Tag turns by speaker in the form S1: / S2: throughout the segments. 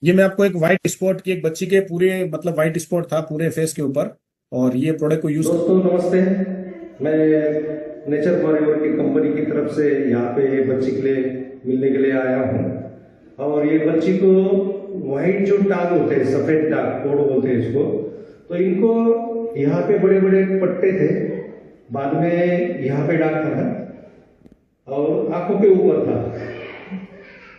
S1: ये मैं आपको एक व्हाइट स्पॉट की, एक बच्ची के पूरे मतलब व्हाइट स्पॉट था पूरे फेस के ऊपर, और ये प्रोडक्ट को यूज कर।
S2: दोस्तों नमस्ते। मैं नेचर फॉरएवर की कंपनी की तरफ से यहाँ पे बच्ची के लिए मिलने के लिए आया हूँ। और ये बच्ची को व्हाइट जो दाग होते हैं, सफेद दाग कोड बोलते हैं इसको, तो इनको यहाँ पे बड़े बड़े पट्टे थे, बाद में यहाँ पे दाग था और आंखों के ऊपर था।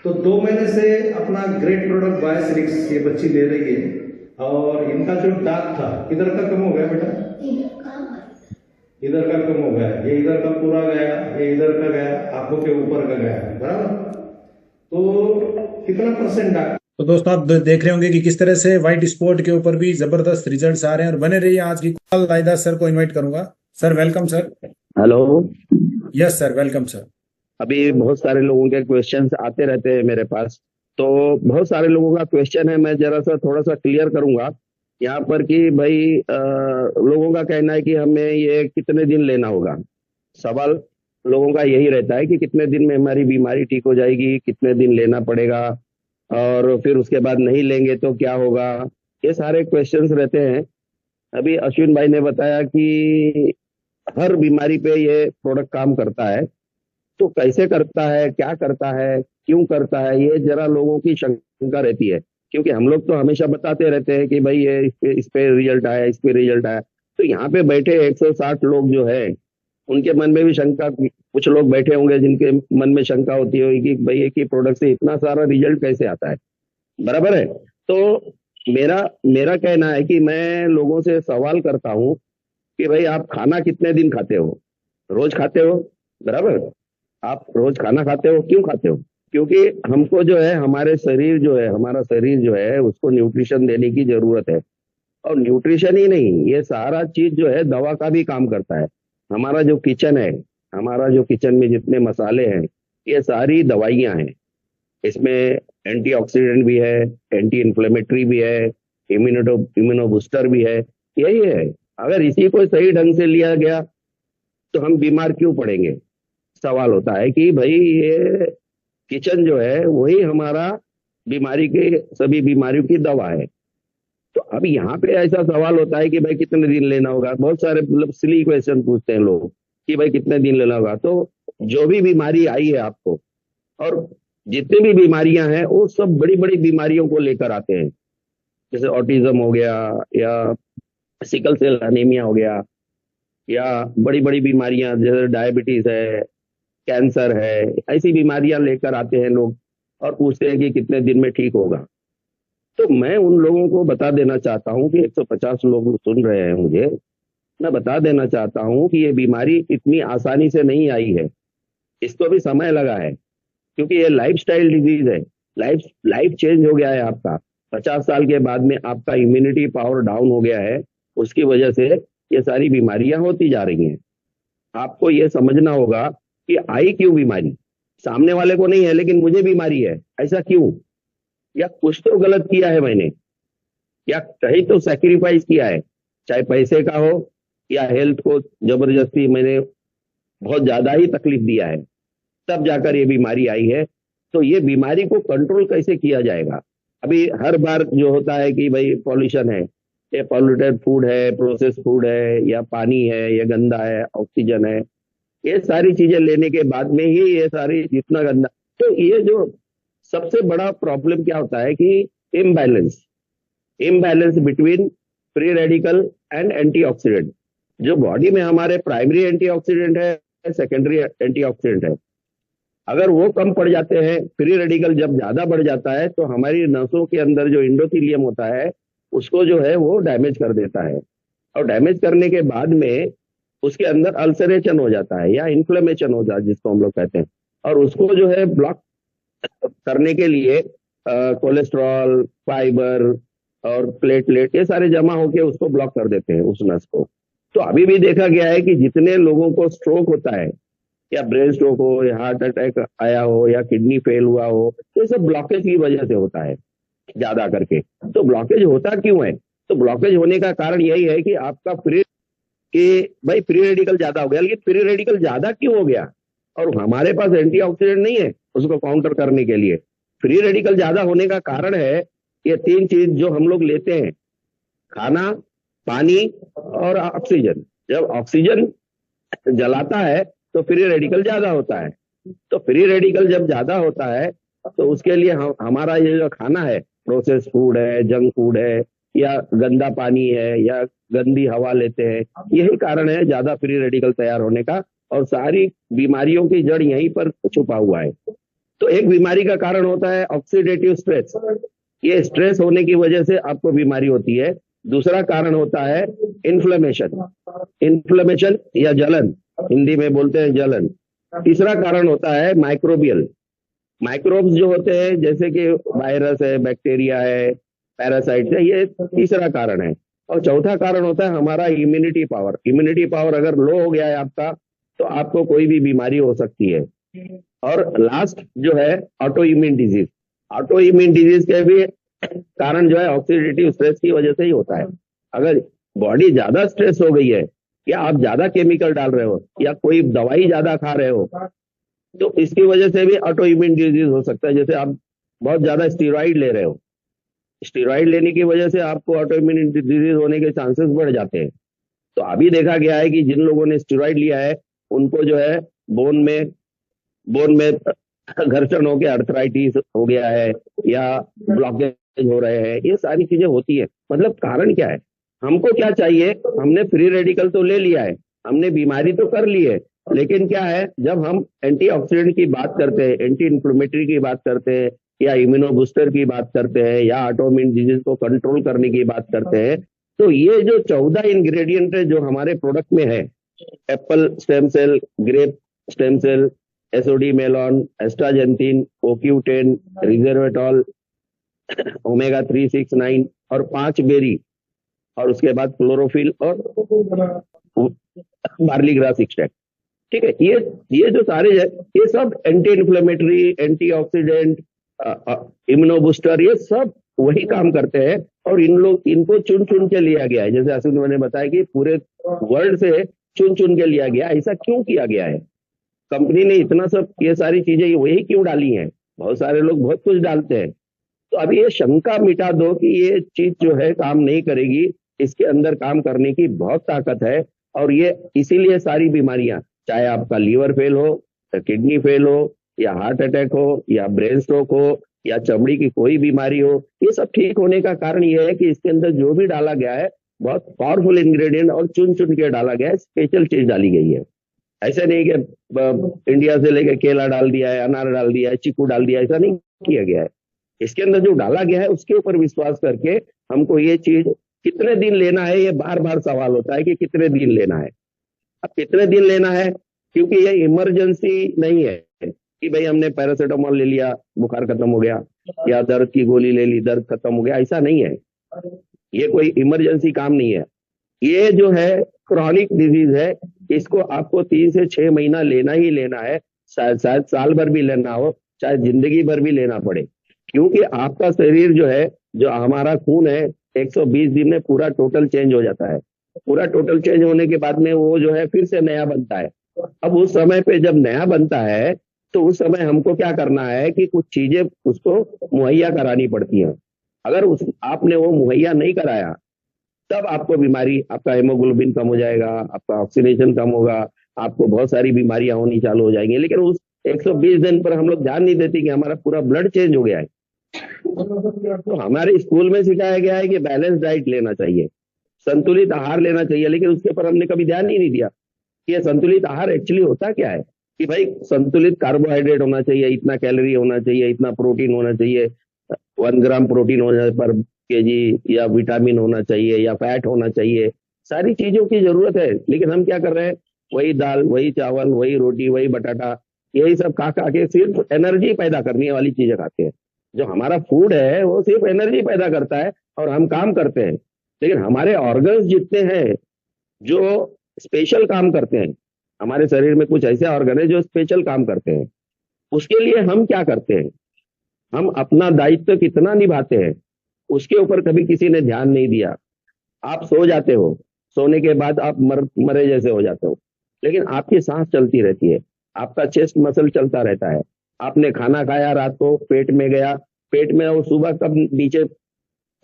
S2: तो 2 महीने से अपना ग्रेट प्रोडक्ट बायोसिरिक्स ये बच्ची ले रही है। और इनका जो दाग था इधर का कम हो गया बेटा, इधर का कम हो गया, ये इधर का पूरा गया, ये इधर का गया, आंखों के ऊपर का गया, बराबर। तो कितना परसेंट दाग।
S1: तो दोस्तों आप देख रहे होंगे कि किस तरह से व्हाइट स्पॉट के ऊपर भी जबरदस्त रिजल्ट्स आ रहे हैं। और बने रहिए, आज की कॉल लाइदा सर को इनवाइट करूंगा। Sir welcome sir.
S3: Hello.
S1: Yes sir, welcome sir.
S3: अभी बहुत सारे लोगों के क्वेश्चंस आते रहते हैं मेरे पास, तो बहुत सारे लोगों का क्वेश्चन है, मैं जरा सा थोड़ा सा क्लियर करूंगा यहाँ पर कि भाई लोगों का कहना है कि हमें ये कितने दिन लेना होगा। सवाल लोगों का यही रहता है कि कितने दिन में हमारी बीमारी ठीक हो जाएगी, कितने दिन लेना पड़ेगा, और फिर उसके बाद नहीं लेंगे तो क्या होगा। ये सारे क्वेश्चंस रहते हैं। अभी अश्विन भाई ने बताया कि हर बीमारी पे ये प्रोडक्ट काम करता है, तो कैसे करता है, क्या करता है, क्यों करता है, ये जरा लोगों की शंका रहती है। क्योंकि हम लोग तो हमेशा बताते रहते हैं कि भाई ये इस पे रिजल्ट आया, इस पे रिजल्ट आया। तो यहाँ पे बैठे 160 लोग जो है, उनके मन में भी शंका, कुछ लोग बैठे होंगे जिनके मन में शंका होती होगी कि भाई एक ही प्रोडक्ट से इतना सारा रिजल्ट कैसे आता है, बराबर है। तो मेरा मेरा कहना है कि मैं लोगों से सवाल करता हूँ कि भाई आप खाना कितने दिन खाते हो, रोज खाते हो, बराबर। आप रोज खाना खाते हो, क्यों खाते हो? क्योंकि हमको जो है, हमारे शरीर जो है, हमारा शरीर जो है उसको न्यूट्रिशन देने की जरूरत है। और न्यूट्रिशन ही नहीं, ये सारा चीज जो है दवा का भी काम करता है। हमारा जो किचन है, हमारा जो किचन में जितने मसाले हैं, ये सारी दवाइयां हैं। इसमें एंटीऑक्सीडेंट भी है, एंटी इन्फ्लेमेटरी भी है, इम्यूनो बूस्टर भी है। यही है, अगर इसी को सही ढंग से लिया गया तो हम बीमार क्यों पड़ेंगे। सवाल होता है कि भाई ये किचन जो है वही हमारा बीमारी के, सभी बीमारियों की दवा है। तो अब यहाँ पे ऐसा सवाल होता है कि भाई कितने दिन लेना होगा। बहुत सारे मतलब सिली क्वेश्चन पूछते हैं लोग कि भाई कितने दिन लेना होगा। तो जो भी बीमारी आई है आपको, और जितनी भी बीमारियां हैं, वो सब बड़ी बड़ी बीमारियों को लेकर आते हैं। जैसे ऑटिज्म हो गया, या सिकल सेल अनीमिया हो गया, या बड़ी बड़ी बीमारियां जैसे डायबिटीज है, कैंसर है, ऐसी बीमारियां लेकर आते हैं लोग और पूछते हैं कि कितने दिन में ठीक होगा। तो मैं उन लोगों को बता देना चाहता हूं कि 150 लोग सुन रहे हैं मुझे, मैं बता देना चाहता हूं कि ये बीमारी इतनी आसानी से नहीं आई है, इसको भी समय लगा है। क्योंकि ये लाइफस्टाइल डिजीज है, लाइफ लाइफ चेंज हो गया है आपका। 50 साल के बाद में आपका इम्यूनिटी पावर डाउन हो गया है, उसकी वजह से ये सारी बीमारियां होती जा रही हैं। आपको ये समझना होगा कि आई क्यों बीमारी, सामने वाले को नहीं है लेकिन मुझे बीमारी है, ऐसा क्यों? या कुछ तो गलत किया है मैंने, या कहीं तो सैक्रिफाइस किया है, चाहे पैसे का हो या हेल्थ को जबरदस्ती मैंने बहुत ज्यादा ही तकलीफ दिया है, तब जाकर ये बीमारी आई है। तो ये बीमारी को कंट्रोल कैसे किया जाएगा? अभी हर बार जो होता है कि भाई पॉल्यूशन है, ये पॉल्यूटेड फूड है, प्रोसेस फूड है, या पानी है, या गंदा है, ऑक्सीजन है, ये सारी चीजें लेने के बाद में ही ये सारी जितना गंदा। तो ये जो सबसे बड़ा प्रॉब्लम क्या होता है कि imbalance, imbalance between free radical and antioxidant. जो बॉडी में हमारे प्राइमरी एंटीऑक्सीडेंट है, सेकेंडरी एंटीऑक्सीडेंट है, अगर वो कम पड़ जाते हैं, फ्री रेडिकल जब ज्यादा बढ़ जाता है, तो हमारी नसों के अंदर जो इंडोथीलियम होता है उसको जो है वो डैमेज कर देता है। और डैमेज करने के बाद में उसके अंदर अल्सरेशन हो जाता है या इन्फ्लेमेशन हो जाता है, जिसको हम लोग कहते हैं। और उसको जो है ब्लॉक करने के लिए कोलेस्ट्रॉल, फाइबर और प्लेटलेट, ये सारे जमा होकर उसको ब्लॉक कर देते हैं, उस नस को। तो अभी भी देखा गया है कि जितने लोगों को स्ट्रोक होता है, या ब्रेन स्ट्रोक हो, या हार्ट अटैक आया हो, या किडनी फेल हुआ हो, तो ये सब ब्लॉकेज की वजह से होता है ज्यादा करके। तो ब्लॉकेज होता क्यों है? तो ब्लॉकेज होने का कारण यही है कि आपका फ्री, कि भाई फ्री रेडिकल ज्यादा हो गया। लेकिन फ्री रेडिकल ज्यादा क्यों हो गया? और हमारे पास एंटीऑक्सीडेंट नहीं है उसको काउंटर करने के लिए। फ्री रेडिकल ज्यादा होने का कारण है ये तीन चीज जो हम लोग लेते हैं, खाना, पानी और ऑक्सीजन, जब ऑक्सीजन जलाता है तो फ्री रेडिकल ज्यादा होता है। तो फ्री रेडिकल जब ज्यादा होता है तो उसके लिए हमारा ये जो खाना है, प्रोसेस फूड है, जंक फूड है, या गंदा पानी है, या गंदी हवा लेते हैं, यही कारण है ज्यादा फ्री रेडिकल तैयार होने का। और सारी बीमारियों की जड़ यहीं पर छुपा हुआ है। तो एक बीमारी का कारण होता है ऑक्सीडेटिव स्ट्रेस, ये स्ट्रेस होने की वजह से आपको बीमारी होती है। दूसरा कारण होता है इन्फ्लेमेशन, इन्फ्लेमेशन या जलन, हिंदी में बोलते हैं जलन। तीसरा कारण होता है माइक्रोबियल, माइक्रोब्स जो होते हैं जैसे कि वायरस है, बैक्टीरिया है, पैरासाइट है, ये तीसरा कारण है। और चौथा कारण होता है हमारा इम्यूनिटी पावर। इम्यूनिटी पावर अगर लो हो गया है आपका तो आपको कोई भी बीमारी हो सकती है। और लास्ट जो है auto immune disease, auto immune disease के भी कारण जो है ऑक्सीडेटिव स्ट्रेस की वजह से ही होता है। अगर बॉडी ज्यादा स्ट्रेस हो गई है, या आप ज्यादा केमिकल डाल रहे हो, या कोई दवाई ज्यादा खा रहे हो, तो इसकी वजह से भी ऑटो इम्यून डिजीज हो सकता है। जैसे आप बहुत ज्यादा स्टीरॉइड ले रहे हो, स्टीरॉइड लेने की वजह से आपको ऑटो इम्यून डिजीज होने के चांसेस बढ़ जाते हैं। तो अभी देखा गया है कि जिन लोगों ने स्टीरॉइड लिया है उनको जो है बोन में घर्षण हो गया, अर्थराइटिस हो गया है, या ब्लॉकेज हो रहे हैं, ये सारी चीजें होती है। मतलब कारण क्या है, हमको क्या चाहिए, हमने फ्री रेडिकल तो ले लिया है, हमने बीमारी तो कर ली है, लेकिन क्या है, जब हम एंटीऑक्सीडेंट की बात करते हैं, एंटी इन्फ्लेमेटरी की बात करते हैं, या इम्यूनो बूस्टर की बात करते हैं, या ऑटोइम्यून डिजीज को कंट्रोल करने की बात करते हैं, तो ये जो 14 इंग्रेडिएंट है जो हमारे प्रोडक्ट में है, apple stem cell, grape stem cell, SOD melon, astaxanthin, ओक्यूटेन, रिजर्वेटॉल, ओमेगा 3, 6, 9 और 5 बेरी, और उसके बाद क्लोरोफिल और बार्ली ग्रास एक्सट्रैक्ट। ठीक है, ये जो सारे है, ये सब anti inflammatory, antioxidant, immuno booster, ये सब वही काम करते हैं। और इनको चुन चुन के लिया गया है, जैसे अश्विन ने बताया कि पूरे वर्ल्ड से चुन चुन के लिया गया। ऐसा क्यों किया गया है, कंपनी ने इतना सब ये सारी चीजें वही क्यों डाली हैं? बहुत सारे लोग बहुत कुछ डालते हैं। तो अब ये शंका मिटा दो कि ये चीज जो है काम नहीं करेगी, इसके अंदर काम करने की बहुत ताकत है। और ये इसीलिए सारी बीमारियां, चाहे आपका लीवर फेल हो, किडनी फेल हो, या हार्ट अटैक हो, या ब्रेन स्ट्रोक हो, या चमड़ी की कोई बीमारी हो, ये सब ठीक होने का कारण ये है कि इसके अंदर जो भी डाला गया है बहुत पावरफुल इंग्रेडिएंट और चुन चुन के डाला गया है, स्पेशल चीज डाली गई है। ऐसा नहीं कि इंडिया से लेकर केला डाल दिया है, अनार डाल दिया है, चीकू डाल दिया है, ऐसा नहीं किया गया है। इसके अंदर जो डाला गया है उसके ऊपर विश्वास करके हमको ये चीज कितने दिन लेना है, ये बार बार सवाल होता है कि कितने दिन लेना है। अब कितने दिन लेना है, क्योंकि ये इमरजेंसी नहीं है कि भाई हमने पैरासीटामोल ले लिया, बुखार खत्म हो गया, या दर्द की गोली ले ली, दर्द खत्म हो गया, ऐसा नहीं है। ये कोई इमरजेंसी काम नहीं है। ये जो है क्रॉनिक डिजीज है, इसको आपको 3 से 6 महीना लेना ही लेना है, शायद साल भर भी लेना हो, चाहे जिंदगी भर भी लेना पड़े। क्योंकि आपका शरीर जो है, जो हमारा खून है, 120 दिन में पूरा टोटल चेंज हो जाता है। पूरा टोटल चेंज होने के बाद में वो जो है फिर से नया बनता है। अब उस समय पे जब नया बनता है तो उस समय हमको क्या करना है कि कुछ चीजें उसको मुहैया करानी पड़ती हैं। अगर आपने वो मुहैया नहीं कराया, तब आपको बीमारी, आपका हेमोग्लोबिन कम हो जाएगा, आपका ऑक्सीडेशन कम होगा, आपको बहुत सारी बीमारियां होनी चालू हो जाएंगी। लेकिन उस 120 दिन पर हम लोग ध्यान नहीं देते कि हमारा पूरा ब्लड चेंज हो गया है। तो हमारे स्कूल में सिखाया गया है कि बैलेंस डाइट लेना चाहिए, संतुलित आहार लेना चाहिए, लेकिन उसके पर हमने कभी ध्यान ही नहीं दिया कि यह संतुलित आहार एक्चुअली होता क्या है। कि भाई संतुलित कार्बोहाइड्रेट होना चाहिए, इतना कैलोरी होना चाहिए, इतना प्रोटीन होना चाहिए, 1 ग्राम प्रोटीन होना पर केजी, या विटामिन होना चाहिए, या फैट होना चाहिए, सारी चीजों की जरूरत है। लेकिन हम क्या कर रहे हैं, वही दाल, वही चावल, वही रोटी, वही बटाटा, यही सब खा खा के सिर्फ एनर्जी पैदा करने वाली चीजें खाते हैं। जो हमारा फूड है वो सिर्फ एनर्जी पैदा करता है और हम काम करते हैं। लेकिन हमारे ऑर्गन्स जितने हैं जो स्पेशल काम करते हैं, हमारे शरीर में कुछ ऐसे ऑर्गन है जो स्पेशल काम करते हैं, उसके लिए हम क्या करते हैं, हम अपना दायित्व कितना निभाते हैं, उसके ऊपर कभी किसी ने ध्यान नहीं दिया। आप सो जाते हो, सोने के बाद आप मरे जैसे हो जाते हो, लेकिन आपकी सांस चलती रहती है, आपका चेस्ट मसल चलता रहता है। आपने खाना खाया, रात को पेट में गया, पेट में वो सुबह कब नीचे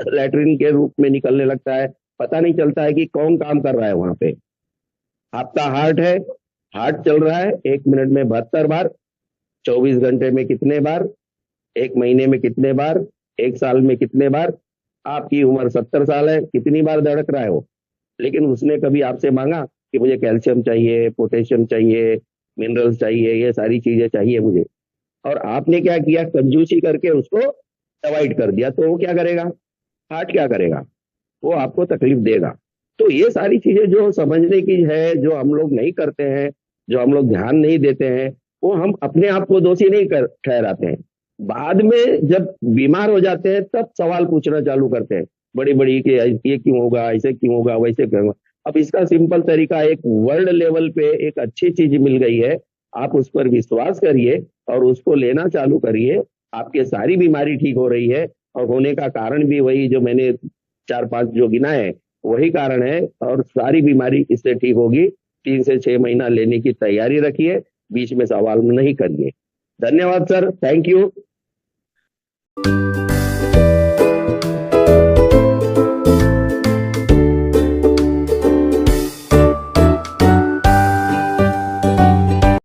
S3: लैट्रिन के रूप में निकलने लगता है, पता नहीं चलता है कि कौन काम कर रहा है वहां पे। आपका हार्ट है, हार्ट चल रहा है 1 मिनट में 72 बार, 24 घंटे में कितने बार, 1 महीने में कितने बार, 1 साल में कितने बार। आपकी उम्र 70 साल है, कितनी बार धड़क रहा है वो। लेकिन उसने कभी आपसे मांगा कि मुझे कैल्शियम चाहिए, पोटेशियम चाहिए, मिनरल्स चाहिए, ये सारी चीजें चाहिए मुझे, और आपने क्या किया, कंजूसी करके उसको अवॉइड कर दिया, तो वो क्या करेगा, हार्ट क्या करेगा, वो आपको तकलीफ देगा। तो ये सारी चीजें जो समझने की है, जो हम लोग नहीं करते हैं, जो हम लोग ध्यान नहीं देते हैं, वो हम अपने आप को दोषी नहीं कर ठहराते हैं। बाद में जब बीमार हो जाते हैं तब सवाल पूछना चालू करते हैं बड़ी बड़ी कि ये क्यों होगा, ऐसे क्यों होगा, वैसे क्यों होगा। अब इसका सिंपल तरीका, एक वर्ल्ड लेवल पे एक अच्छी चीज मिल गई है, आप उस पर विश्वास करिए और उसको लेना चालू करिए, आपके सारी बीमारी ठीक हो रही है। और होने का कारण भी वही जो मैंने 4-5 जो गिनाए हैं, वही कारण है, और सारी बीमारी इससे ठीक होगी। 3 से 6 महीना लेने की तैयारी रखिए, बीच में सवाल नहीं करिए। धन्यवाद सर, थैंक यू।